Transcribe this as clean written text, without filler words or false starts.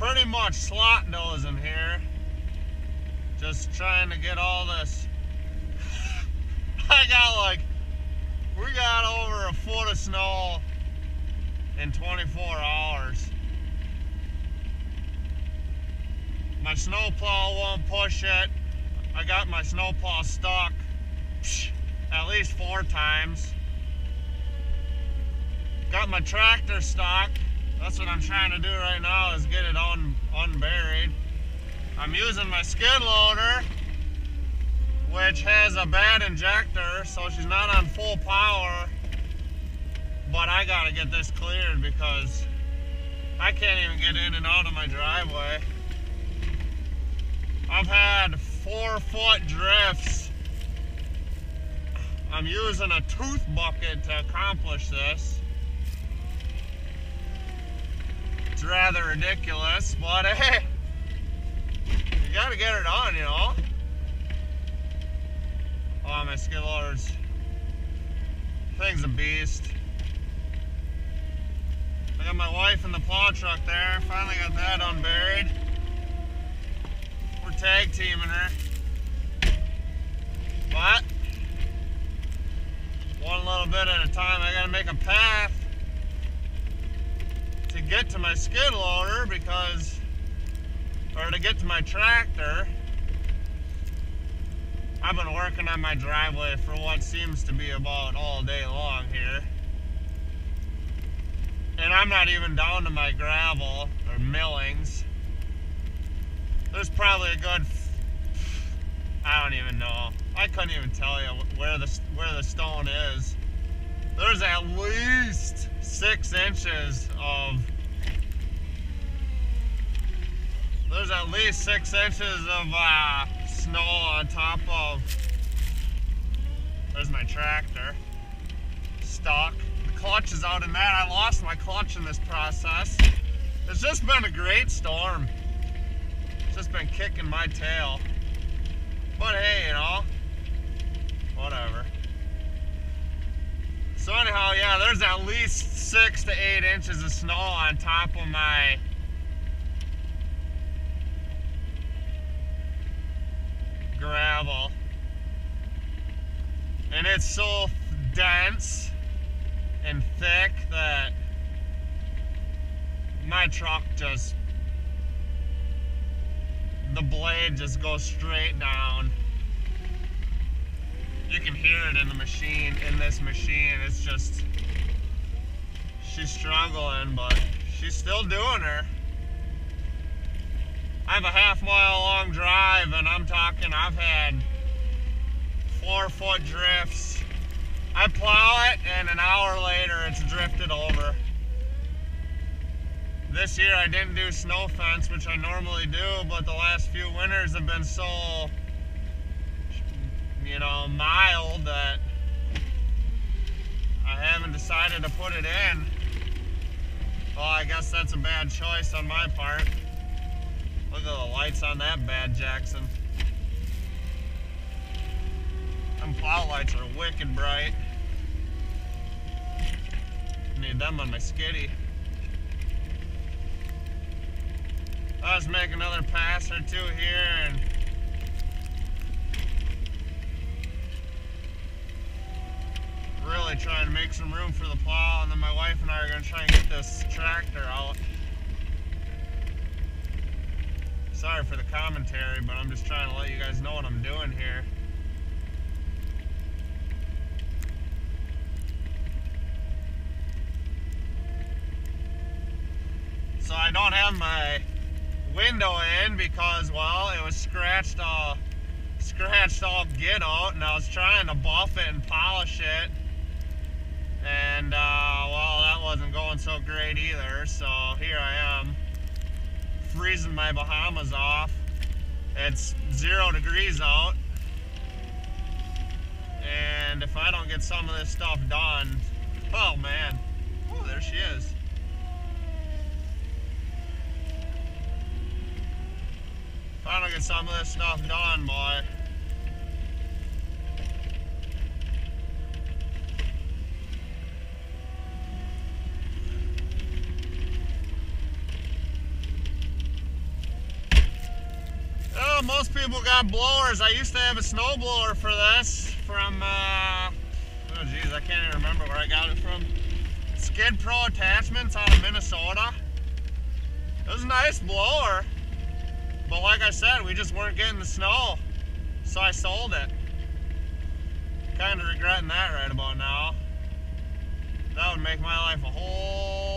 pretty much slot dozing here. Just trying to get all this. We got over a foot of snow in 24 hours. My snowplow won't push it. I got my snowplow stuck at least 4 times. Got my tractor stuck. That's what I'm trying to do right now, is get it unburied. I'm using my skid loader, which has a bad injector, so she's not on full power. But I gotta get this cleared because I can't even get in and out of my driveway. I've had 4-foot drifts. I'm using a tooth bucket to accomplish this. It's rather ridiculous, but hey, you gotta get it on, you know? Oh, my skid loader's thing's a beast. I got my wife in the plow truck there. Finally got that unburied. We're tag teaming her. But one little bit at a time. I gotta make a path to get to my skid loader or to get to my tractor. I've been working on my driveway for what seems to be about all day long here. And I'm not even down to my gravel or millings. There's probably a good, I don't even know. I couldn't even tell you where the stone is. There's at least 6 inches of, snow on top of, there's my tractor, stuck. The clutch is out in that. I lost my clutch in this process. It's just been a great storm. It's just been kicking my tail. But hey, you know, whatever. So anyhow, yeah, there's at least 6 to 8 inches of snow on top of my gravel. And it's so dense and thick that my truck the blade just goes straight down. You can hear it in this machine. It's just, she's struggling, but she's still doing her. I have a half-mile long drive, and I'm talking, I've had 4-foot drifts. I plow it, and an hour later, it's drifted over. This year, I didn't do snow fence, which I normally do, but the last few winters have been so, you know, mild that I haven't decided to put it in. Well, I guess that's a bad choice on my part. Look at the lights on that bad Jackson. Them plow lights are wicked bright. Need them on my skiddy. I'll just make another pass or two here and really trying to make some room for the plow, and then my wife and I are going to try and get this tractor out. Sorry for the commentary, but I'm just trying to let you guys know what I'm doing here. So I don't have my window in because, well, it was scratched all get out, and I was trying to buff it and polish it, and well, that wasn't going so great either. So here I am, freezing my Bahamas off. It's 0 degrees out, and if I don't get some of this stuff done, oh man, oh, there she is. If I don't get some of this stuff done, boy, most people got blowers. I used to have a snow blower for this from, oh geez, I can't even remember where I got it from. Skid Pro Attachments out of Minnesota. It was a nice blower, but like I said, we just weren't getting the snow, so I sold it. Kind of regretting that right about now. That would make my life a whole